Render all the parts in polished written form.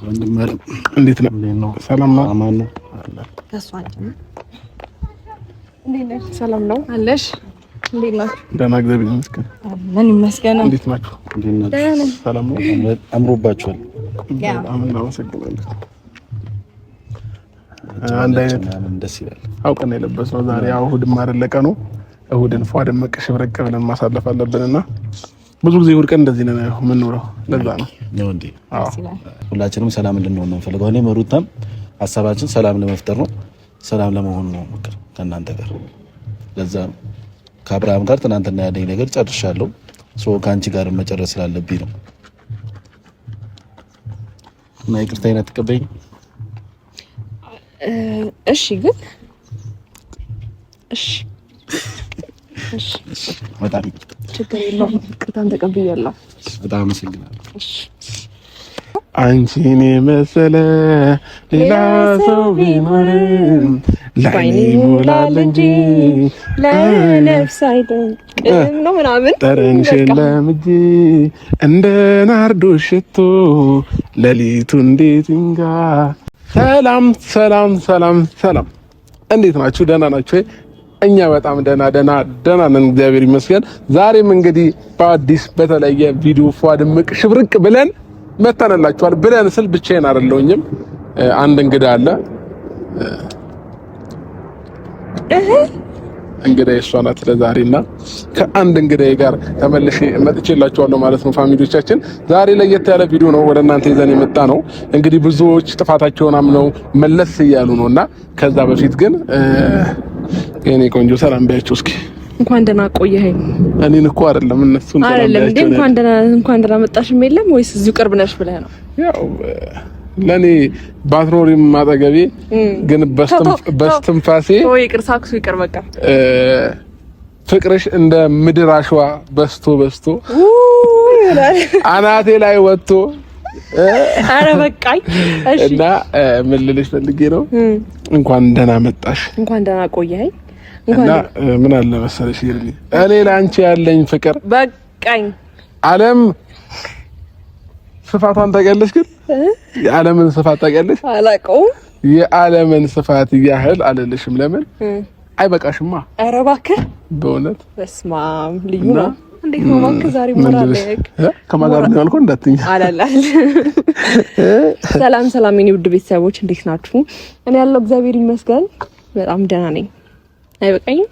ወንድማር እንዴት ነው? ሰላም ነው? አማን ነው? አለ ተስፋችን እንዴት ነሽ? ሰላም ነው አለሽ? እንዴት ናችሁ? ደህና እግዚአብሔር ይመስገን። ምን ይመስገን። እንዴት ናችሁ? ሰላም ነው? አምሮባችኋል። አሜን ነው ሰግናለሁ። አንድ አይነት ደስ ይላል። አውቀን የለበስነው ዛሬ ያው እሑድም አይደለ ቀኑ። እሑድን ፏ ደመቅ ሽብረቅ ብለን ማሳለፍ አለብንና ብዙ ጊዜ እሑድ ቀን እንደዚህ ነው የምንኖረው። ለዛ ነው እንዴ? አዎ ሁላችንም ሰላም እንድንሆን ነው የምፈልገው። እኔ መሩታም ሀሳባችን ሰላም ለመፍጠር ነው፣ ሰላም ለመሆን ነው ሞክር ከእናንተ ጋር። ለዛ ነው ከአብርሃም ጋር ትናንትና ያለኝ ነገር ጨርሻለሁ። ከአንቺ ጋር መጨረስ ስላለብኝ ነው። እና ይቅርታ አይነት ተቀበይኝ። እሺ ግን እሺ በጣም ችግር የለውም። ይቅርታን ተቀብያለሁ። በጣም አመሰግናለሁ። አንቺን የመሰለ ሌላ ሰው ቢኖርም ለኔ ይሞላል እንጂ ለነፍስ አይደለም ነው ምናምን ጠረንሽን ለምጄ እንደ ናርዶ ሽቶ ሌሊቱ እንዴት እንጋ። ሰላም ሰላም ሰላም ሰላም፣ እንዴት ናችሁ? ደህና ናችሁ? እኛ በጣም ደህና ነን፣ እግዚአብሔር ይመስገን። ዛሬም እንግዲህ በአዲስ በተለየ ቪዲዮ ፏ ድምቅ ሽብርቅ ብለን መተናላችኋል። ብለን ስል ብቻዬን አይደለሁኝም፣ አንድ እንግዳ አለ። እንግዳዬ እሷ ናት ለዛሬና ከአንድ እንግዳዬ ጋር ተመልሼ መጥቼላችኋለሁ ማለት ነው። ፋሚሊዎቻችን ዛሬ ለየት ያለ ቪዲዮ ነው ወደ እናንተ ይዘን የመጣ ነው። እንግዲህ ብዙዎች ጥፋታቸውን አምነው መለስ እያሉ ነውና ከዛ በፊት ግን የኔ ቆንጆ ሰላም ባያችሁ እስኪ። እንኳን ደህና ቆየኸኝ። እኔን እኮ አይደለም እነሱን ሰላም ባያችሁ። እንኳን ደህና መጣሽም የለም ወይስ እዚሁ ቅርብ ነሽ ብለህ ነው? ያው ለኔ ባትኖሪም አጠገቤ ግን በስትንፋሴ ወይ ይቅር ሳክሱ ይቅር በቃ ፍቅርሽ እንደ ምድር አሸዋ በስቶ አናቴ ላይ ወጥቶ አረ በቃኝ። እሺ እና ምን ልልሽ ፈልጌ ነው እንኳን ደህና መጣሽ፣ እንኳን ደህና ቆየኸኝ። እና ምን አለ መሰለሽ ይርኒ እኔ ላንቺ ያለኝ ፍቅር በቃኝ። ዓለም ስፋቷን ታውቂያለሽ? ግን የዓለምን ስፋት ታውቂያለሽ? አላውቀውም። የዓለምን ስፋት ያህል አልልሽም። ለምን አይበቃሽማ? ኧረ እባክህ በእውነት በስመ አብ ልዩ ነው። እንዴት ነው እባክህ ዛሬ ሞራለክ ከማጋር ነው ያልኩ እንዳትኛ አላላል። ሰላም የኔ ውድ ቤተሰቦች እንዴት ናችሁ? እኔ ያለው እግዚአብሔር ይመስገን በጣም ደህና ነኝ። አይበቃኝም?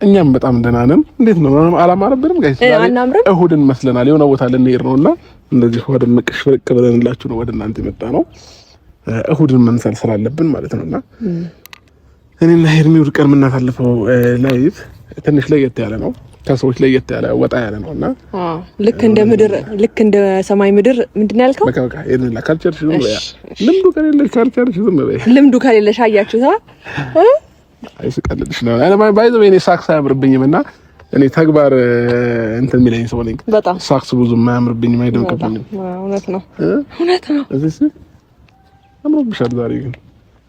እኛም በጣም ደህና ነን። እንዴት ነው አላማረብንም? ጋይስ አናምርም? እሑድን መስለናል። የሆነ ቦታ ልንሄድ ነውና እንደዚህ ወደ መቅሽ ፍርቅ ብለንላችሁ ነው ወደ እናንተ የመጣ ነው። እሑድን መምሰል ስላለብን ማለት ነውና እኔና ሄርሚ እሑድ ቀን የምናሳልፈው ላይፍ ትንሽ ለየት ያለ ነው። ከሰዎች ለየት ያለ ወጣ ያለ ነውና ልክ እንደ ምድር ልክ እንደ ሰማይ ምድር ምንድነው ያልከው? በቃ የሌላ ካልቸር ዝም በያ ልምዱ ከሌለሽ ካልቸር ዝም በያ ልምዱ ከሌለሽ አያችሁታ አይስቀልልሽ ነው። እኔ ባይዘው እኔ ሳክስ አያምርብኝምና እኔ ተግባር እንትን የሚለኝ ሰው ነኝ። በጣም ሳክስ ብዙ የማያምርብኝ የማይደምቅብኝ። እውነት ነው። እዚህ አምሮብሻል። ዛሬ ግን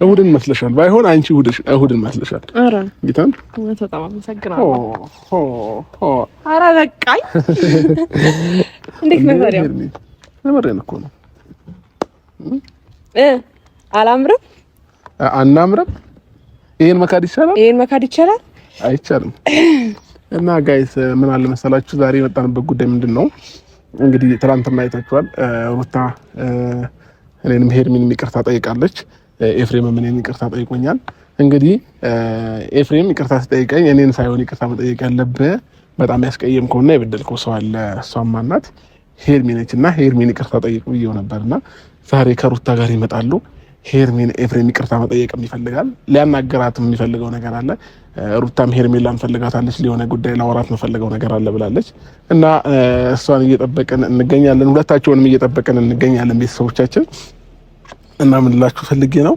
እሑድን መስለሻል። ባይሆን አንቺ እሑድን መስለሻል። ኧረ ጌታን በጣም አመሰግናለሁ። ኧረ በቃኝ። እንዴት ነው ታዲያ? ለምሬን እኮ ነው። አላምርም? አናምርም? ይሄን መካድ ይቻላል? አይቻልም። እና ጋይስ ምን አለ መሰላችሁ ዛሬ የመጣንበት ጉዳይ ምንድነው? እንግዲህ ትናንትና አይታችኋል። ሩታ እኔንም ሄርሚንም ይቅርታ ጠይቃለች። ኤፍሬምም እኔን ይቅርታ ጠይቆኛል። እንግዲህ ኤፍሬም ይቅርታ ሲጠይቀኝ እኔን ሳይሆን ይቅርታ መጠየቅ ያለብህ በጣም ያስቀየምከውና የበደልከው ሰው አለ። እሷም ማናት? ሄርሚ ነችና ሄርሚን ይቅርታ ጠይቁ ብዬው ነበርና ዛሬ ከሩታ ጋር ይመጣሉ። ሄርሚን ኤፍሬም ይቅርታ መጠየቅም ይፈልጋል። ሊያናገራትም የሚፈልገው ነገር አለ። ሩታም ሄርሜላን ፈልጋታለች። ሊሆነ ጉዳይ ላወራት መፈልገው ነገር አለ ብላለች እና እሷን እየጠበቅን እንገኛለን። ሁለታቸውንም እየጠበቅን እንገኛለን ቤተሰቦቻችን። እና ምን ልላችሁ ፈልጌ ነው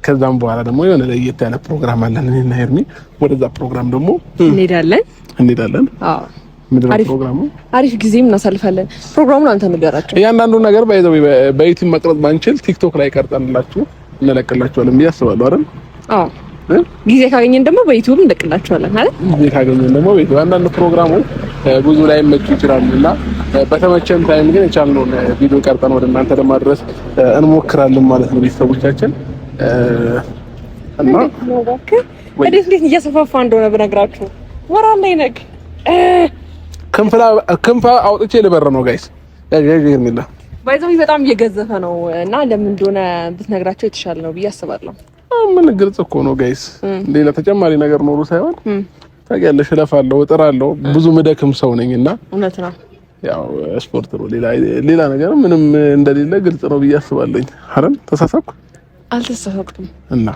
ከዛም በኋላ ደግሞ የሆነ ለየት ያለ ፕሮግራም አለን እኔና ሄርሚ። ወደዛ ፕሮግራም ደግሞ እንሄዳለን። አዎ ምንድነው ፕሮግራሙ? አሪፍ ጊዜም እናሳልፋለን። ፕሮግራሙን አንተ ንገራቸው። እያንዳንዱ ነገር በዩቲዩብ መቅረጽ ባንችል ቲክቶክ ላይ ቀርጸንላችሁ እንለቅላችኋለን ብዬ አስባለሁ አይደል? አዎ ጊዜ ካገኘን ደግሞ በዩቲዩብ እንለቅላችኋለን አይደል? ጊዜ ካገኘን ደግሞ በዩቲዩብ አንዳንድ ፕሮግራሞች ብዙ ላይ መጥቶ ይችላሉና በተመቸን ታይም ግን የቻልነውን ቪዲዮ ቀርጠን ወደ እናንተ ለማድረስ እንሞክራለን ማለት ነው ቤተሰቦቻችን። እና እንዴት እየሰፋፋ እንደሆነ ብነግራችሁ ወራ ላይ ነግ ክንፍ አውጥቼ ልበር ነው ጋይስ የሚላ ባይዘው በጣም እየገዘፈ ነው እና ለምን እንደሆነ ብትነግራቸው የተሻለ ነው ብዬ አስባለሁ። ምን ግልጽ እኮ ነው ጋይስ፣ ሌላ ተጨማሪ ነገር ኖሩ ሳይሆን ታውቂያለሽ፣ እለፋለሁ፣ እጥራለሁ፣ ብዙ ምደክም ሰው ነኝና እውነት ነው። ያው ስፖርት ነው፣ ሌላ ነገር ምንም እንደሌለ ግልጽ ነው ብዬ አስባለሁ። አይደል? ተሳሳብኩ? አልተሳሳብኩም። እና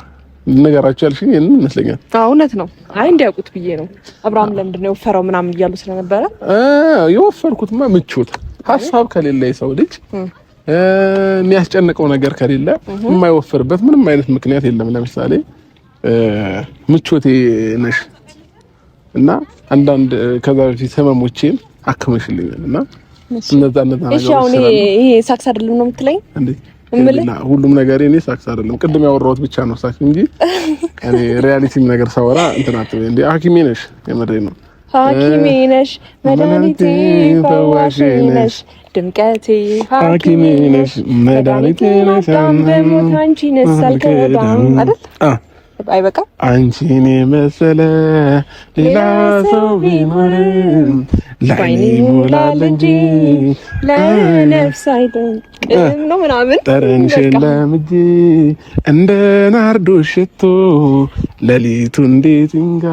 ነገራችሁ ያልሽኝ ይሄን ይመስለኛል። አዎ እውነት ነው። አይ እንዲያውቁት ብዬ ነው። አብርሃም ለምንድን ነው የወፈረው ምናምን እያሉ ስለነበረ የወፈርኩትማ ምቾት ሀሳብ ከሌለ የሰው ልጅ የሚያስጨንቀው ነገር ከሌለ የማይወፍርበት ምንም አይነት ምክንያት የለም። ለምሳሌ ምቾቴ ነሽ እና አንዳንድ ከዛ በፊት ህመሞቼን አክመሽልኛል እና እነዛ እሺ አሁን ይሄ ሳክስ አይደለም ነው የምትለኝ እንዴ? ሁሉም ነገር እኔ ሳክስ አይደለም፣ ቅድም ያወራሁት ብቻ ነው ሳክስ እንጂ እኔ ሪያሊቲም ነገር ሳወራ እንትን አትበይ እንዴ። ሐኪሜ ነሽ፣ የምሬን ነው። ሐኪሜ ነሽ፣ መድኃኒቴ ፈዋሽ ነሽ፣ ድምቀቴ ሐኪሜ ነሽ፣ መድኃኒቴ ነሽ፣ በሞት አንቺን ሳልከዳም አይደል? አይበቃ አንቺን የመሰለ ሌላ ሰው ቢኖርም ለዓይኔ ይሞላል እንጂ ለነፍስ አይደንቅም ነው ምናምን ጠረንሽን ለምጄ እንደ ናርዶስ ሽቶ ሌሊቱ እንዴት ይንጋ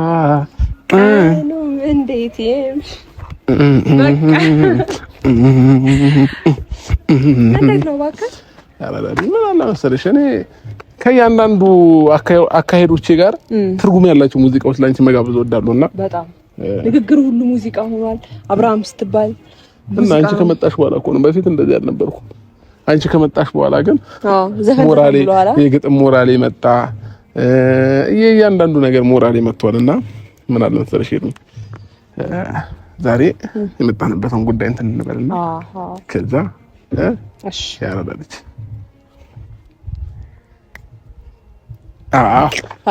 እንዴት ነው እባክህ። ምን አለ መሰለሽ እኔ ከእያንዳንዱ አካሄዶቼ ጋር ትርጉም ያላቸው ሙዚቃዎች ላንቺ መጋበዝ እወዳለሁና በጣም ንግግሩ ሁሉ ሙዚቃ ሆኗል። አብርሃም ስትባል እና አንቺ ከመጣሽ በኋላ እኮ ነው። በፊት እንደዚህ አልነበርኩም። አንቺ ከመጣሽ በኋላ ግን ሞራሌ የግጥም ሞራሌ መጣ። እያንዳንዱ ነገር ሞራሌ መጥቷልና ምን አለ መሰለሽ ዛሬ የመጣንበትን ጉዳይ እንትን እንበልና ከዛ እሺ ያረዳለች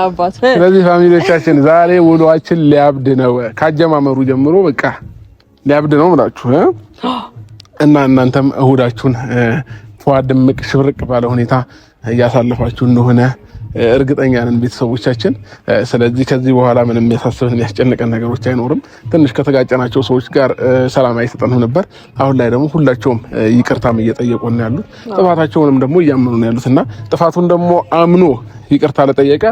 አባት። ስለዚህ ፋሚሊዎቻችን ዛሬ ውሏችን ሊያብድ ነው። ካጀማመሩ ጀምሮ በቃ ሊያብድ ነው ብላችሁ እና እናንተም እሁዳችሁን ድምቅ ሽብርቅ ባለ ሁኔታ እያሳለፋችሁ እንደሆነ እርግጠኛ ነን ቤተሰቦቻችን። ስለዚህ ከዚህ በኋላ ምንም የሚያሳስበን የሚያስጨንቀን ነገሮች አይኖርም። ትንሽ ከተጋጨናቸው ሰዎች ጋር ሰላም አይሰጠንም ነበር። አሁን ላይ ደግሞ ሁላቸውም ይቅርታም እየጠየቁ ነው ያሉት፣ ጥፋታቸውንም ደግሞ እያመኑ ነው ያሉት እና ጥፋቱን ደግሞ አምኖ ይቅርታ ለጠየቀ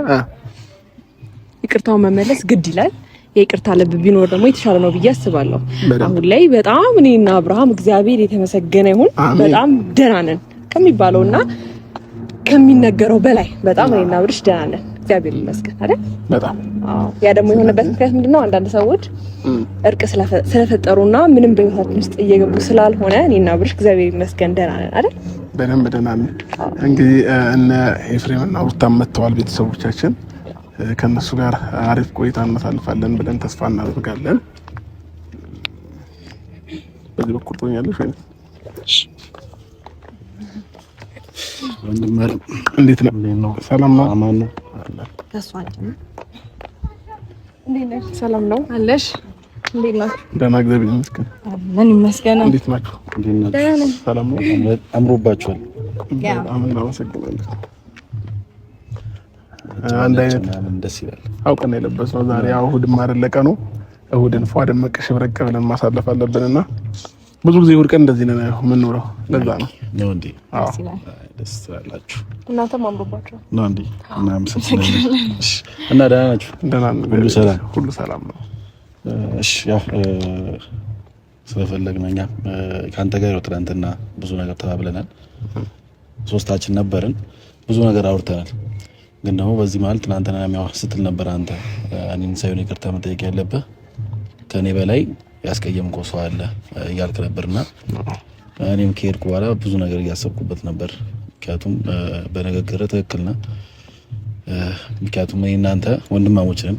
ይቅርታው መመለስ ግድ ይላል። የይቅርታ ልብ ቢኖር ደግሞ የተሻለ ነው ብዬ አስባለሁ። አሁን ላይ በጣም እኔና አብርሃም እግዚአብሔር የተመሰገነ ይሁን በጣም ደህና ነን ከሚባለውና ከሚነገረው በላይ በጣም እኔና አብርሽ ደህና ነን፣ እግዚአብሔር ይመስገን አይደል? በጣም ያ ደግሞ የሆነበት ምክንያት ምንድነው? አንዳንድ ሰዎች እርቅ ስለፈጠሩና ምንም በህይወታችን ውስጥ እየገቡ ስላልሆነ እኔና አብርሽ እግዚአብሔር ይመስገን ደህና ነን አይደል? በደንብ ደህና ነን። እንግዲህ እነ ኤፍሬም እና ሩታም መጥተዋል ቤተሰቦቻችን። ከነሱ ጋር አሪፍ ቆይታ እናሳልፋለን ብለን ተስፋ እናደርጋለን። በዚህ በኩል ትሆኛለሽ ወይ? እንዴት ነው? ሰላም ነው? አማን ነው? ተስፋችን እንዴት ነሽ? ሰላም ነው አለሽ? እንዴት ናችሁ? ደህና እግዚአብሔር ይመስገን። ምን ይመስገን። እንዴት ናችሁ? ሰላም ነው? አምሮባችኋል። በጣም እናመሰግናለን። አንድ አይነት ደስ ይላል። አውቀን የለበስነው ዛሬ ያው እሑድም አይደለ ቀኑ። እሑድን ፏ ደመቅ ሽብረቅ ብለን ማሳለፍ አለብንና ብዙ ጊዜ እሑድ ቀን እንደዚህ ነው የምንውለው። ለዛ ነው ነው እንዴ? አዎ ደስ ትላላችሁ። እናንተም አምሮባችኋል ነው እንዴ? እና ደህና ናችሁ? ደህና ነው። ሁሉ ሰላም ነው። እሺ ያው ስለፈለግን እኛ ከአንተ ጋር ነው ትናንትና ብዙ ነገር ተባብለናል። ሶስታችን ነበርን፣ ብዙ ነገር አውርተናል። ግን ደግሞ በዚህ ማለት ትናንትና ያው ስትል ነበር አንተ እኔን ሳይሆን ይቅርታ መጠየቅ ያለብህ ከኔ በላይ ያስቀየምከው ሰው አለ እያልክ ነበርና እኔም ከሄድኩ በኋላ ብዙ ነገር እያሰብኩበት ነበር። ምክንያቱም በንግግር ትክክል ነህ። ምክንያቱም እኔ እናንተ ወንድማሞች ነን።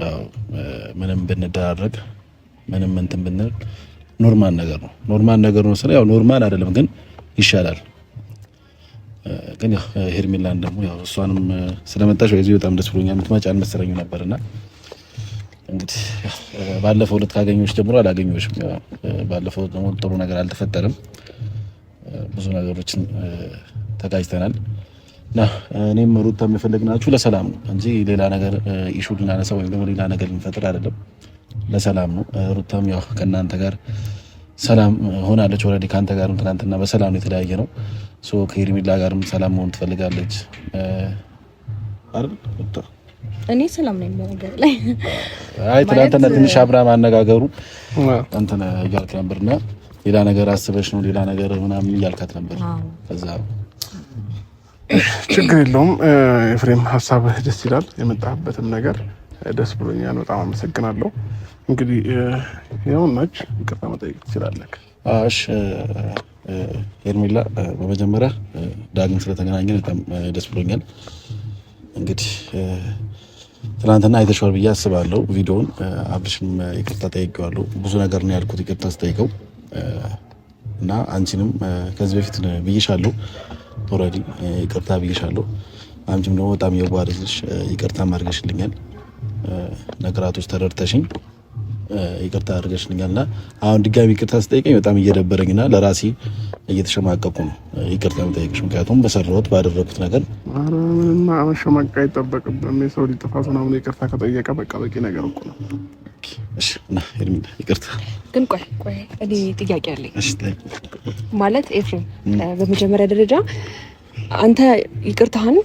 ያው ምንም ብንደራረግ ምንም እንትን ብንል ኖርማል ነገር ነው። ስለ ያው ኖርማል አይደለም ግን ይሻላል። ግን ያው ሄርሜላን ደግሞ ያው እሷንም ስለመጣሽ ወይዚ በጣም ደስ ብሎኛል። የምትመጪ አልመሰለኝም ነበርና እንግዲህ ባለፈው ዕለት ካገኘሁሽ ጀምሮ አላገኘሁሽም። ባለፈው ደግሞ ጥሩ ነገር አልተፈጠረም። ብዙ ነገሮችን ተጋጭተናል እና እኔም ሩታም የፈለግናችሁ ለሰላም ነው እንጂ ሌላ ነገር ኢሹ ልናነሳ ወይም ደግሞ ሌላ ነገር ልንፈጥር አይደለም። ለሰላም ነው። ሩታም ያው ከእናንተ ጋር ሰላም ሆናለች። ኦልሬዲ ካንተ ጋርም ትናንትና በሰላም ነው የተለያየ ነው። ሶ ከሄርሜላ ጋርም ሰላም መሆን ትፈልጋለች አይደል? እኔ ሰላም ነኝ በነገር ላይ። አይ ትናንትና ትንሽ አብርሃም አነጋገሩ እንትን እያልክ ነበርና ሌላ ነገር አስበሽ ነው ሌላ ነገር ምናምን እያልካት ነበር። ከዛ ችግር የለውም ኤፍሬም፣ ሀሳብህ ደስ ይላል። የመጣህበትም ነገር ደስ ብሎኛል። በጣም አመሰግናለሁ። እንግዲህ ያው ናች ይቅርታ መጠየቅ ትችላለህ። እሺ ሄርሜላ፣ በመጀመሪያ ዳግም ስለተገናኘን በጣም ደስ ብሎኛል። እንግዲህ ትናንትና አይተሽዋል ብዬ አስባለሁ ቪዲዮውን። አብርሽም ይቅርታ ጠይቄዋለሁ። ብዙ ነገር ነው ያልኩት ይቅርታ ስጠይቀው እና አንቺንም ከዚህ በፊት ብዬሻለሁ፣ ኦልሬዲ ይቅርታ ብዬሻለሁ። አንቺም ደግሞ በጣም የዋህ ልጅ ነሽ፣ ይቅርታ አድርገሽልኛል። ነገራቶች ተረድተሽኝ ይቅርታ አድርገሽልኛልና አሁን ድጋሚ ይቅርታ ስጠይቀኝ በጣም እየደበረኝና ለራሴ እየተሸማቀቁ ነው ይቅርታ የምጠይቅሽ። ምክንያቱም በሰራሁት ባደረኩት ነገር ምንም መሸማቀቅ አይጠበቅብም። የሰው ልጅ ጥፋት ምናምን ይቅርታ ከጠየቀ በቃ በቂ ነገር እኮ ነው። እሺ እና ሄርሜላ ይቅርታ ግን ቆይ እኔ ጥያቄ አለኝ። እሺ ማለት ኤፍሬም፣ በመጀመሪያ ደረጃ አንተ ይቅርታህን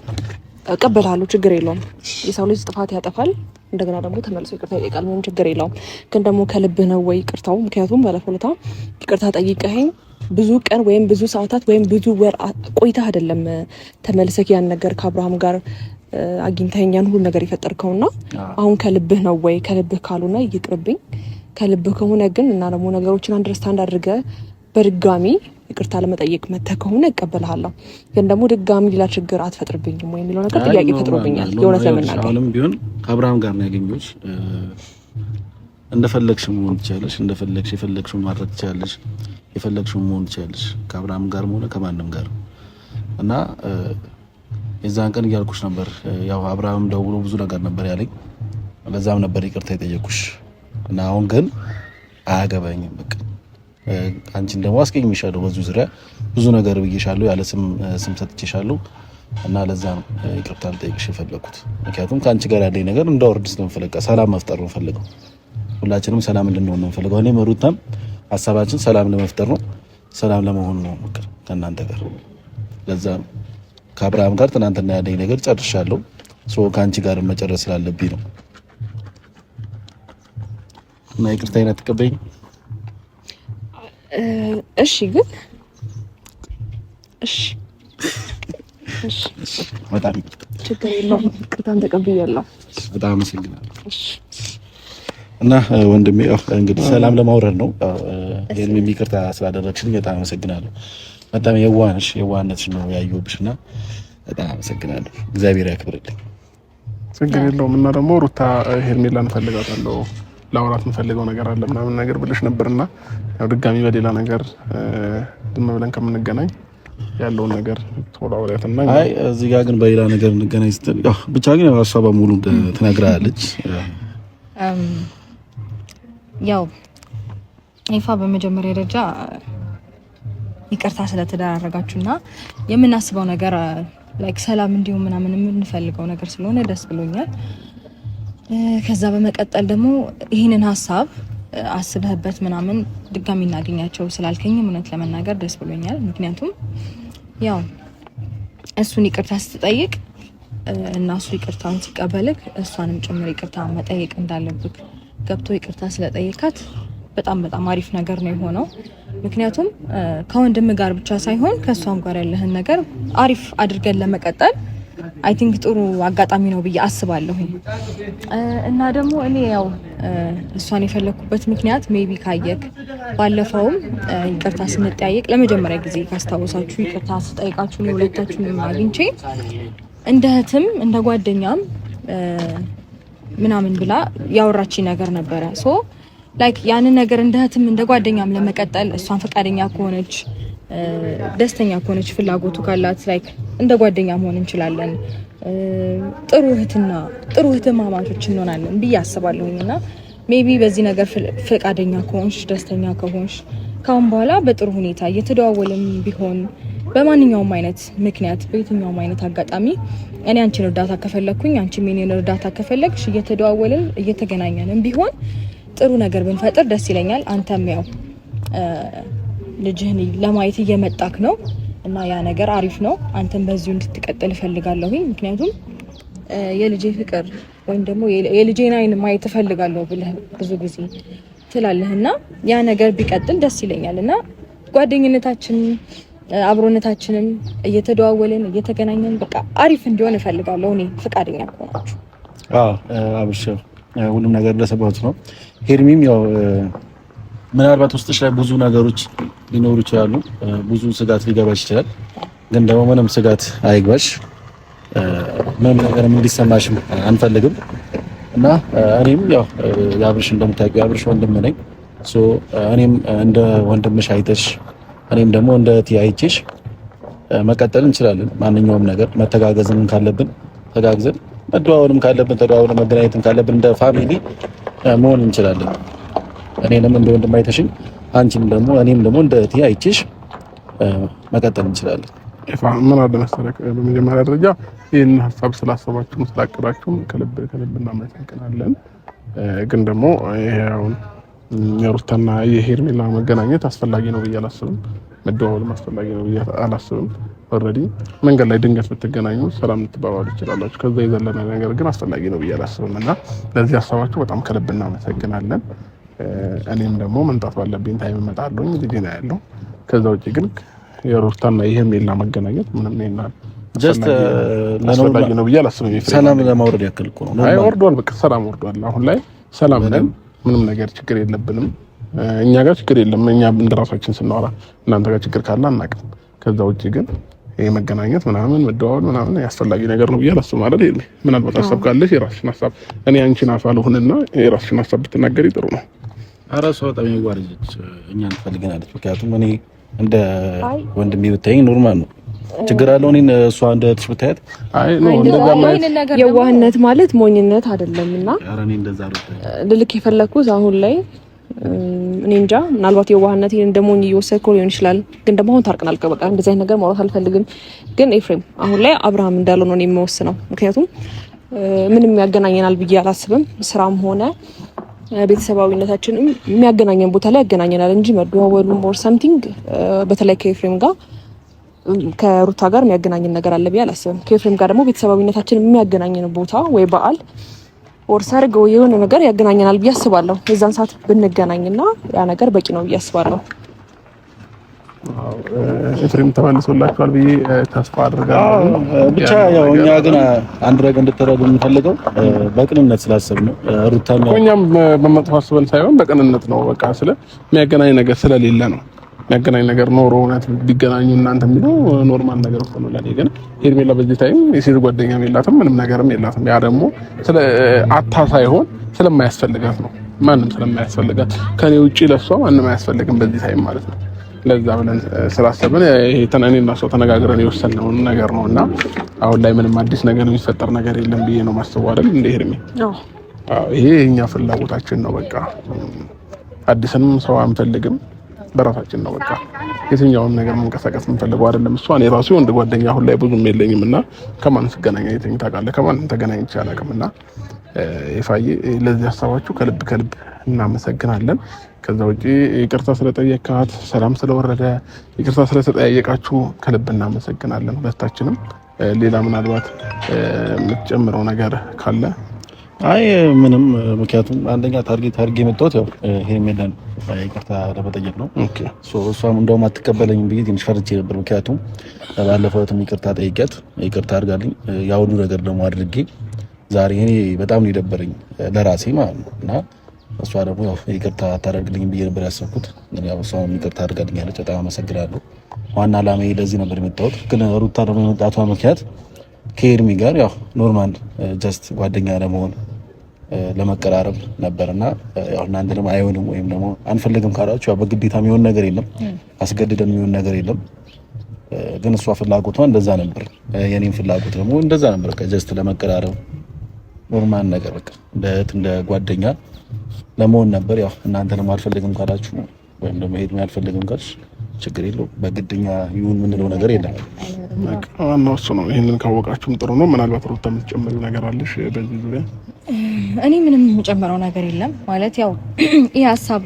እቀበላለሁ፣ ችግር የለውም። የሰው ልጅ ጥፋት ያጠፋል፣ እንደገና ደግሞ ተመልሶ ይቅርታ ይጠይቃል፣ ምንም ችግር የለውም። ግን ደግሞ ከልብህ ነው ወይ ይቅርታው? ምክንያቱም ባለፈው ዕለት ይቅርታ ጠይቀኸኝ ብዙ ቀን ወይም ብዙ ሰዓታት ወይም ብዙ ወር ቆይተህ አይደለም ተመልሰህ ያን ነገር ከአብርሃም ጋር አግኝተኸኝ ያን ሁሉ ነገር የፈጠርከውና አሁን ከልብህ ነው ወይ? ከልብህ ካልሆነ ይቅርብኝ። ከልብህ ከሆነ ግን እና ደግሞ ነገሮችን አንደርስታንድ አድርገህ በድጋሚ ይቅርታ ለመጠየቅ መተህ ከሆነ እቀበልሃለሁ። ግን ደግሞ ድጋሚ ሌላ ችግር አትፈጥርብኝም ወይ የሚለው ነገር ጥያቄ ፈጥሮብኛል። የእውነት ለመናገር አሁንም ቢሆን ከአብርሃም ጋር ነው ያገኘሁሽ። እንደፈለግሽ መሆን ትችያለሽ፣ እንደፈለግሽ የፈለግሽውን ማድረግ ትችያለሽ፣ የፈለግሽውን መሆን ትችያለሽ ከአብርሃም ጋር ሆነ ከማንም ጋር እና የዛን ቀን እያልኩሽ ነበር። ያው አብርሃም ደውሎ ብዙ ነገር ነበር ያለኝ፣ ለዛም ነበር ይቅርታ የጠየኩሽ እና አሁን ግን አያገባኝም በቃ አንቺን ደግሞ አስቀይሜሻለሁ። በዙ ዙሪያ ብዙ ነገር ብዬሻለሁ፣ ያለ ስም ሰጥቼሻለሁ እና ለዛ ነው ይቅርታ ልጠይቅሽ የፈለኩት። ምክንያቱም ከአንቺ ጋር ያለኝ ነገር እንዳወርድ ስለምፈልግ ሰላም መፍጠር ነው ፈልገው፣ ሁላችንም ሰላም እንድንሆን ነው ፈልገው። እኔ መሩታም ሀሳባችን ሰላም ለመፍጠር ነው፣ ሰላም ለመሆን ነው ምክር ከእናንተ ጋር። ለዛ ነው ከአብርሃም ጋር ትናንትና ያለኝ ነገር ጨርሻለሁ። ከአንቺ ጋር መጨረስ ስላለብኝ ነው እና ይቅርታ አይነት ተቀበይኝ። እሺ ግን እሺ በጣም ችግር የለውም። ይቅርታን ተቀብያለሁ። በጣም አመሰግናለሁ። እና ወንድሜ እንግዲህ ሰላም ለማውረድ ነው። ይሄን ይቅርታ ስላደረግሽልኝ በጣም አመሰግናለሁ። በጣም የዋህነትሽ ነው ያየሁብሽና በጣም አመሰግናለሁ። እግዚአብሔር ያክብርልኝ። ችግር የለውም። እና ደግሞ ሩታ ሄርሜላን እፈልጋታለሁ፣ ላውራት የምፈልገው ነገር አለ ምናምን ነገር ብለሽ ነበርና ያው ድጋሚ በሌላ ነገር ዝም ብለን ከምንገናኝ ያለውን ነገር ቶሎ አውሪያትና አይ እዚህ ጋር ግን በሌላ ነገር እንገናኝ ስትል ብቻ ግን እሷ በሙሉ ትነግራለች። ያው ይፋ በመጀመሪያ ደረጃ ይቅርታ ስለተደራረጋችሁና የምናስበው ነገር ላይክ ሰላም እንዲሁም ምናምን የምንፈልገው ነገር ስለሆነ ደስ ብሎኛል። ከዛ በመቀጠል ደግሞ ይህንን ሀሳብ አስበህበት ምናምን ድጋሚ እናገኛቸው ስላልከኝ እውነት ለመናገር ደስ ብሎኛል። ምክንያቱም ያው እሱን ይቅርታ ስትጠይቅ እና እሱ ይቅርታውን ሲቀበልክ እሷንም ጭምር ይቅርታ መጠየቅ እንዳለብክ ገብቶ ይቅርታ ስለጠየካት በጣም በጣም አሪፍ ነገር ነው የሆነው። ምክንያቱም ከወንድም ጋር ብቻ ሳይሆን ከእሷም ጋር ያለህን ነገር አሪፍ አድርገን ለመቀጠል አይ ቲንክ ጥሩ አጋጣሚ ነው ብዬ አስባለሁ። እና ደግሞ እኔ ያው እሷን የፈለኩበት ምክንያት ሜቢ ካየክ ባለፈውም ይቅርታ ስንጠያየቅ ለመጀመሪያ ጊዜ ካስታወሳችሁ ይቅርታ ስጠይቃችሁ ነው ሁለታችሁንም አግኝቼ እንደ እህትም እንደ ጓደኛም ምናምን ብላ ያወራች ነገር ነበረ። ሶ ላይክ ያንን ነገር እንደ እህትም እንደ ጓደኛም ለመቀጠል እሷን ፈቃደኛ ከሆነች ደስተኛ ከሆነች ፍላጎቱ ካላት ላይክ እንደ ጓደኛ መሆን እንችላለን። ጥሩ እህትማማቾች እንሆናለን ብዬ አስባለሁኝና ሜቢ በዚህ ነገር ፈቃደኛ ከሆንሽ ደስተኛ ከሆንሽ ካሁን በኋላ በጥሩ ሁኔታ እየተደዋወልን ቢሆን በማንኛውም አይነት ምክንያት በየትኛውም አይነት አጋጣሚ እኔ አንቺን እርዳታ ከፈለኩኝ አንቺ የኔን እርዳታ ከፈለግሽ እየተደዋወልን እየተገናኘንም ቢሆን ጥሩ ነገር ብንፈጥር ደስ ይለኛል። አንተም ያው ልጅህን ለማየት እየመጣክ ነው እና ያ ነገር አሪፍ ነው። አንተም በዚሁ እንድትቀጥል እፈልጋለሁ። ምክንያቱም የልጄ ፍቅር ወይም ደግሞ የልጄን አይን ማየት እፈልጋለሁ ብለህ ብዙ ጊዜ ትላለህና ያ ነገር ቢቀጥል ደስ ይለኛልና ጓደኝነታችን አብሮነታችንም እየተደዋወልን እየተገናኘን በቃ አሪፍ እንዲሆን እፈልጋለሁ። እኔ ፍቃደኛ ከሆናችሁ አብርሽ ሁሉም ነገር እንደሰማሁት ነው። ሄርሚም ያው ምናልባት ውስጥሽ ላይ ብዙ ነገሮች ሊኖሩ ይችላሉ፣ ብዙ ስጋት ሊገባሽ ይችላል። ግን ደግሞ ምንም ስጋት አይግባሽ፣ ምንም ነገርም እንዲሰማሽም አንፈልግም እና እኔም ያው የአብርሽ እንደምታውቂው የአብርሽ ወንድም ነኝ። እኔም እንደ ወንድምሽ አይተሽ እኔም ደግሞ እንደ እህቴ አይቼሽ መቀጠል እንችላለን። ማንኛውም ነገር መተጋገዝም ካለብን ተጋግዘን፣ መደዋወልም ካለብን ተደዋውለን፣ መገናኘትም ካለብን እንደ ፋሚሊ መሆን እንችላለን። እኔንም እንደ ወንድም አይተሽኝ አንቺም ደግሞ እኔም ደግሞ እንደ እህቴ አይቼሽ መቀጠል እንችላለን። ምን አለ መሰለህ፣ በመጀመሪያ ደረጃ ይህን ሀሳብ ስላሰባችሁም ስላቀዳችሁም ከልብ እናመሰግናለን። ግን ደግሞ ይሄ አሁን የሩታና የሄርሜላ መገናኘት አስፈላጊ ነው ብዬ አላስብም። መደዋወልም አስፈላጊ ነው ብዬ አላስብም። ኦልሬዲ መንገድ ላይ ድንገት ብትገናኙ ሰላም ልትባባሉ ትችላላችሁ። ከዛ የዘለለ ነገር ግን አስፈላጊ ነው ብዬ አላስብም እና ለዚህ ሀሳባችሁ በጣም ከልብ እናመሰግናለን። እኔም ደግሞ መምጣት ባለብኝ ታይም እመጣለሁ። ልጅ ነው ያለው። ከዛ ውጪ ግን የሩታና የሄርሜላ መገናኘት ምንም ይናል ጀስት አስፈላጊ ነው ብዬ አላስብም። ሰላም ለማውረድ ያክል እኮ ነው። አይ ወርዷል፣ በቃ ሰላም ወርዷል። አሁን ላይ ሰላም ነን። ምንም ነገር ችግር የለብንም። እኛ ጋር ችግር የለም። እኛ እንደራሳችን ስናወራ እናንተ ጋር ችግር ካለ አናውቅም። ከዛ ውጪ ግን ይሄ መገናኘት ምናምን መደዋወል ምናምን ያስፈላጊ ነገር ነው ብዬ አላስብም። አይደል ይሄ ምናልባት ሀሳብ ካለሽ የራስሽን ሀሳብ እኔ አንቺን አፍ አልሆንና የራስሽን ሀሳብ ብትናገሪ ጥሩ ነው። አራሷ በጣም ይጓርጅ እኛን ትፈልገናለች። ምክንያቱም እኔ እንደ ወንድሜ ብታይኝ ኖርማል ነው። ችግር አለው እኔን እሷ እንደ እህትሽ ብታያት አይ ነው እንደዛ ማለት የዋህነት ማለት ሞኝነት አይደለምና አራኔ እንደዛ ነው ልልክ የፈለኩት አሁን ላይ እኔ እንጃ ምናልባት የዋህነቴን እንደሞኝ እየወሰድኩ ሊሆን ይችላል። ግን ደግሞ አሁን ታርቀናል። በቃ እንደዚህ አይነት ነገር ማውራት አልፈልግም። ግን ኤፍሬም አሁን ላይ አብርሃም እንዳለው ነው የሚወስነው። ምክንያቱም ምንም ያገናኘናል ብዬ አላስብም። ስራም ሆነ ቤተሰባዊነታችንም የሚያገናኘን ቦታ ላይ ያገናኘናል እንጂ መደዋወሉም ኦር ሰምቲንግ በተለይ ከኤፍሬም ጋር ከሩታ ጋር የሚያገናኘን ነገር አለ ብዬ አላስብም። ከኤፍሬም ጋር ደግሞ ቤተሰባዊነታችን የሚያገናኘን ቦታ ወይ በዓል ኦር ሰርግ ወይ የሆነ ነገር ያገናኘናል ብዬ አስባለሁ። የዛን ሰዓት ብንገናኝና ያ ነገር በቂ ነው ብዬ አስባለሁ። ኤፍሬም ተመልሶላችኋል ብዬ ተስፋ አድርጋለሁ። ብቻ ያው እኛ ግን አንድ ነገር እንድትረዱ የምንፈልገው በቅንነት ስላሰብን ነው። ሩታኛ እኛም በመጥፎ አስበን ሳይሆን በቅንነት ነው። በቃ ስለ የሚያገናኝ ነገር ስለሌለ ነው። የሚያገናኝ ነገር ኖሮ እውነት ቢገናኙ እናንተ የሚለው ኖርማል ነገር ነው ለኔ። ግን ሄርሜላ በዚህ ታይም የሴት ጓደኛም የላትም፣ ምንም ነገርም የላትም። ያ ደግሞ ስለ አታ ሳይሆን ስለማያስፈልጋት ነው። ማንም ስለማያስፈልጋት ከኔ ውጪ ለሷ ማንም አያስፈልግም በዚህ ታይም ማለት ነው። ለዛ ብለን ስላሰብን ይሄ እኔና እሷ ተነጋግረን የወሰንነው ነገር ነውና አሁን ላይ ምንም አዲስ ነገር የሚፈጠር ነገር የለም ብዬ ነው ማስበው አይደል እንደ ሄርሜ? ይሄ የኛ ፍላጎታችን ነው። በቃ አዲስንም ሰው አንፈልግም፣ በራሳችን ነው በቃ የትኛውም ነገር መንቀሳቀስ የምንፈልገው አይደለም። እሷ እኔ ራሱ ወንድ ጓደኛ አሁን ላይ ብዙም የለኝም እና ከማን ስገናኝ አይተኝ ታውቃለህ? ከማን ተገናኝቼ አላውቅም እና ይፋዬ ለዚህ ሀሳባችሁ ከልብ እናመሰግናለን። ከዛ ውጪ ይቅርታ ስለጠየቃት ሰላም ስለወረደ ይቅርታ ስለተጠያየቃችሁ ከልብ እናመሰግናለን ሁለታችንም። ሌላ ምናልባት የምትጨምረው ነገር ካለ? አይ ምንም። ምክንያቱም አንደኛ ታርጌት የመጣሁት ያው ሄርሜላን ይቅርታ ለመጠየቅ ነው። ኦኬ እሷም እንደውም አትቀበለኝም ብዬ ትንሽ ፈርቼ ነበር። ምክንያቱም ባለፈውም ይቅርታ ጠይቄያት ይቅርታ አድርጋልኝ ያ ሁሉ ነገር ደግሞ አድርጌ ዛሬ እኔ በጣም ነው የደበረኝ ለራሴ ማለት ነው እና እሷ ደግሞ ያው ይቅርታ ታደርግልኝ ብዬ ነበር ያሰብኩት። ያው እሷም ይቅርታ አድርጋልኛለች። በጣም አመሰግናለሁ። ዋና ዓላማዬ ለዚህ ነበር የመጣሁት። ግን ሩታ ደግሞ የመጣቷ ምክንያት ከኤርሚ ጋር ያው ኖርማል ጀስት ጓደኛ ለመሆን ለመቀራረብ ነበርና ያው እናንተ ደግሞ አይሆንም ወይም ደግሞ አንፈልግም ካላችሁ ያው በግዴታ የሚሆን ነገር የለም፣ አስገድደን የሚሆን ነገር የለም። ግን እሷ ፍላጎቷ እንደዛ ነበር፣ የኔም ፍላጎት ደግሞ እንደዛ ነበር። ጀስት ለመቀራረብ ኖርማል ነገር በቃ እንደ ጓደኛ ለመሆን ነበር። ያው እናንተንም አልፈልግም ካላችሁ ወይም ደግሞ ሄድ ያልፈልግም ካልሽ ችግር የለውም። በግድኛ ይሁን ምንለው ነገር የለም። ዋናው እሱ ነው። ይሄንን ካወቃችሁም ጥሩ ነው። ምናልባት ሩታ የምትጨምሪው ነገር አለሽ በዚህ ዙሪያ? እኔ ምንም የምጨምረው ነገር የለም። ማለት ያው ይሄ ሀሳብ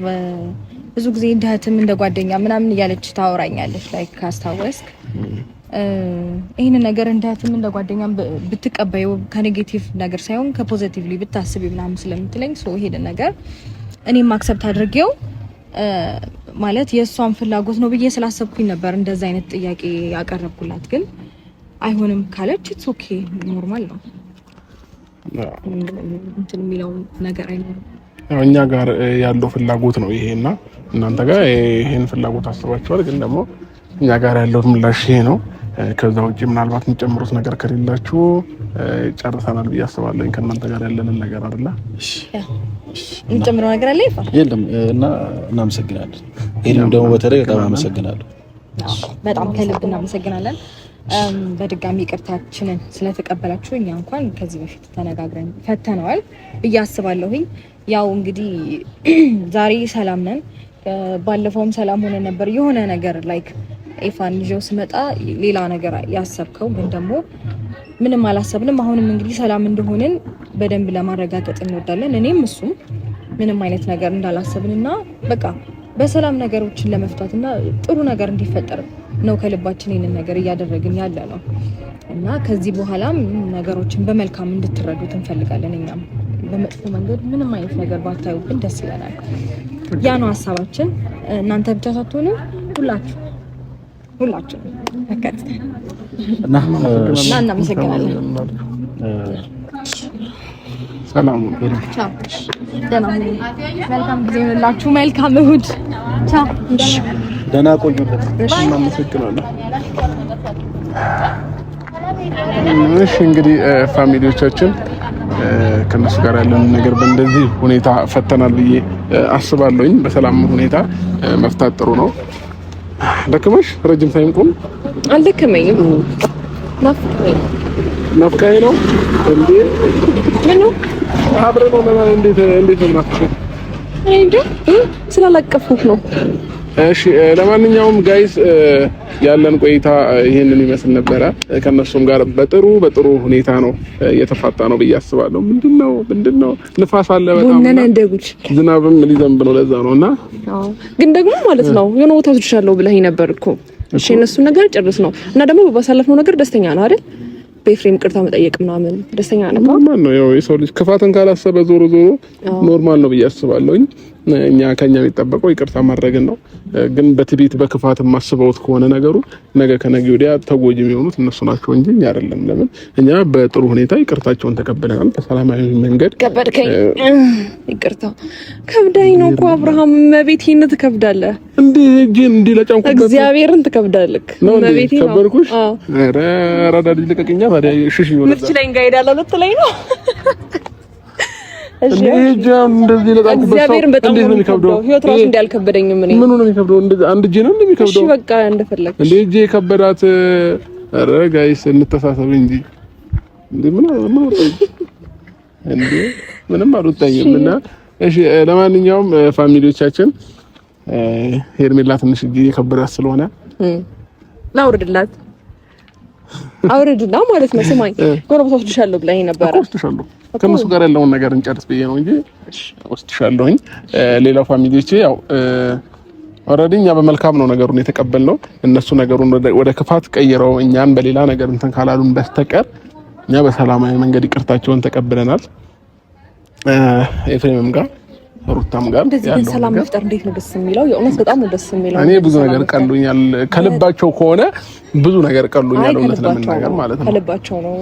ብዙ ጊዜ እንደ እህትም እንደ ጓደኛ ምናምን እያለች ታወራኛለች። ላይክ ካስታወስክ ይሄን ነገር እንደ እህትም እንደ ጓደኛ ብትቀበዩ ከኔጌቲቭ ነገር ሳይሆን ከፖዚቲቭሊ ብታስቢ ምናምን ስለምትለኝ ሶ ይሄን ነገር እኔም አክሰፕት አድርጌው ማለት የእሷን ፍላጎት ነው ብዬ ስላሰብኩኝ ነበር እንደዛ አይነት ጥያቄ ያቀረብኩላት። ግን አይሆንም ካለች ኢትስ ኦኬ ኖርማል ነው። እንትን የሚለው ነገር አይኖርም። እኛ ጋር ያለው ፍላጎት ነው ይሄና እናንተ ጋር ይሄን ፍላጎት አስባችኋል። ግን ደግሞ እኛ ጋር ያለው ምላሽ ይሄ ነው። ከዛ ውጪ ምናልባት የምጨምሩት ነገር ከሌላችሁ ጨርሰናል ብዬ አስባለሁ። ከእናንተ ጋር ያለንን ነገር አይደለ? የምጨምረው ነገር አለ ይፋ የለም። እና እናመሰግናለን። ይሄንም ደግሞ በተለይ በጣም አመሰግናለሁ። በጣም ከልብ እናመሰግናለን። በድጋሚ ይቅርታችንን ስለተቀበላችሁ እኛ እንኳን ከዚህ በፊት ተነጋግረን ፈተነዋል ብዬ አስባለሁኝ። ያው እንግዲህ ዛሬ ሰላም ነን። ባለፈውም ሰላም ሆነን ነበር። የሆነ ነገር ላይክ ኤፋን ይዤው ስመጣ ሌላ ነገር ያሰብከው ግን ደግሞ ምንም አላሰብንም። አሁንም እንግዲህ ሰላም እንደሆንን በደንብ ለማረጋገጥ እንወዳለን። እኔም እሱም ምንም አይነት ነገር እንዳላሰብንና በቃ በሰላም ነገሮችን ለመፍታትና ጥሩ ነገር እንዲፈጠር ነው ከልባችን ይሄንን ነገር እያደረግን ያለ ነው እና ከዚህ በኋላም ነገሮችን በመልካም እንድትረዱት እንፈልጋለን። እኛም በመጥፎ መንገድ ምንም አይነት ነገር ባታዩብን ደስ ይለናል። ያ ነው ሀሳባችን። እናንተ ብቻ ሳትሆኑ ሁላችሁ ተከታተሉ እና እናመሰግናለን። ሰላም ቻው። መልካም ጊዜ ይሁንላችሁ። መልካም እሁድ። ቻው። ደህና ቆዩ። እናመሰግናለን። እሺ እንግዲህ ፋሚሊዎቻችን ከነሱ ጋር ያለን ነገር በእንደዚህ ሁኔታ ፈተናል ብዬ አስባለሁኝ። በሰላም ሁኔታ መፍታት ጥሩ ነው። ደከመሽ? ረጅም ታይም ቆም? አልደከመኝም። ናፍቃኝ ነው እንዴ? ምን ነው አብረን ነው ማለት እንዴት ነው ናፍቀሽ? እንዴ ስላላቀፍኩት ነው። እሺ ለማንኛውም ጋይስ ያለን ቆይታ ይሄንን ይመስል ነበረ። ከነሱም ጋር በጥሩ ሁኔታ ነው እየተፋታ ነው ብዬ አስባለሁ። ምንድነው ንፋስ አለ በጣም ዝናብም ሊዘንብ ነው። ለዛ ነውና ግን ደግሞ ማለት ነው የሆነ ቦታ ወስድሻለሁ ብለኸኝ ነበር እኮ። እሺ እነሱን ነገር ጨርስ ነው እና ደግሞ ባሳለፍነው ነገር ደስተኛ ነው አይደል? በኤፍሬም ቅርታ መጠየቅ ምናምን ደስተኛ ነው። ኖርማል ነው። ያው የሰው ልጅ ክፋትን ካላሰበ ዞሮ ኖርማል ነው ብዬ አስባለሁኝ። ከኛ የሚጠበቀው ይቅርታ ማድረግን ነው። ግን በትዕቢት በክፋት ማስበውት ከሆነ ነገሩ ነገ ከነገ ወዲያ ተጎጂ የሚሆኑት እነሱ ናቸው እንጂ እኛ አይደለም። ለምን እኛ በጥሩ ሁኔታ ይቅርታቸውን ተቀብለናል በሰላማዊ መንገድ። ከበድከኝ። ይቅርታ ከብዳኝ ነው እኮ አብርሃም። መቤቴን ትከብዳለህ እንዴ ለጫንኩበት እግዚአብሔርን ትከብዳለህ። መቤቴ ነው ከበርኩሽ። ኧረ አራዳ ልጅ ልቀቅኛ። ታዲያ ሽሽ ይሆናል ምርጭ ላይ እንጋይዳለሁ ልትለኝ ነው። እሺ እንደዚህ ለጣንኩበት እግዚአብሔርን በጣም ነው የሚከብደው። ህይወት ራሱ እንዳልከበደኝም ምን ነው የሚከብደው? አንድ እጄ ነው የሚከብደው። እሺ በቃ እንደፈለግሽ እንዴ እጄ ከበዳት። ኧረ ጋይስ እንተሳሰብ እንጂ እንዴ ምን እንዴ ምንም አልወጣኝም። እና እሺ ለማንኛውም ፋሚሊዎቻችን ሄርሜላ ትንሽ እጄ ከበዳት ስለሆነ ላውርድላት አውርድና ማለት ነው። ስማኝ ጎረቤት ወስድሻለሁ ብለኸኝ ነበር። ወስድሻለሁ ከነሱ ጋር ያለውን ነገር እንጨርስ ብዬ ነው እንጂ ወስድሻለሁኝ። ሌላው ፋሚሊዎቼ ያው ኦልሬዲ እኛ በመልካም ነው ነገሩን የተቀበልነው። እነሱ ነገሩን ወደ ክፋት ቀይረው እኛን በሌላ ነገር እንትን ካላሉን በስተቀር እኛ በሰላማዊ መንገድ ይቅርታቸውን ተቀብለናል። ኤፍሬምም ጋር ሩታም ጋር እንደዚህ ሰላም መፍጠር እንዴት ነው ደስ የሚለው? የእውነት በጣም ነው ደስ የሚለው። እኔ ብዙ ነገር ቀሉኛል። ከልባቸው ከሆነ ብዙ ነገር ቀሉኛል። እውነት ለመናገር ማለት ነው ከልባቸው ነው።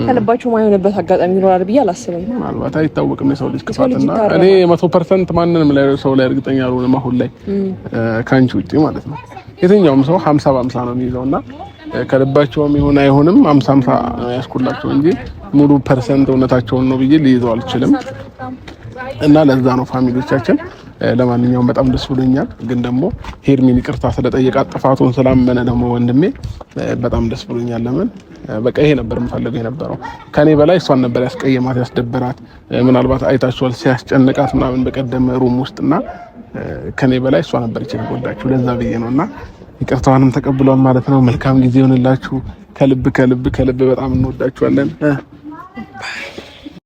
ከልባቸው ማይሆንበት አጋጣሚ ይኖራል ብዬ አላስብም። ምናልባት አይታወቅም የሰው ልጅ ክፋትና እኔ 100% ማንንም ላይ ሰው ላይ እርግጠኛ አልሆንም አሁን ላይ ካንቺ ውጪ ማለት ነው። የትኛውም ሰው 50 በ50 ነው የሚይዘውና ከልባቸውም ይሁን አይሆንም 50 ነው ያስኩላቸው እንጂ ሙሉ ፐርሰንት እውነታቸውን ነው ብዬ ልይዘው አልችልም። እና ለዛ ነው ፋሚሊዎቻችን ለማንኛውም በጣም ደስ ብሎኛል። ግን ደግሞ ሄርሜን ይቅርታ ስለጠየቃት ጥፋቱን ስላመነ ደግሞ ወንድሜ በጣም ደስ ብሎኛል። ለምን በቃ ይሄ ነበር የምፈልገው የነበረው። ከኔ በላይ እሷን ነበር ያስቀየማት ያስደበራት። ምናልባት አይታችኋል ሲያስጨንቃት ምናምን በቀደም ሩም ውስጥና ከኔ በላይ እሷ ነበር የተጎዳችው። ለዛ ብዬ ነውና ይቅርታዋንም ተቀብሏል ማለት ነው። መልካም ጊዜ ይሁንላችሁ። ከልብ በጣም እንወዳችኋለን።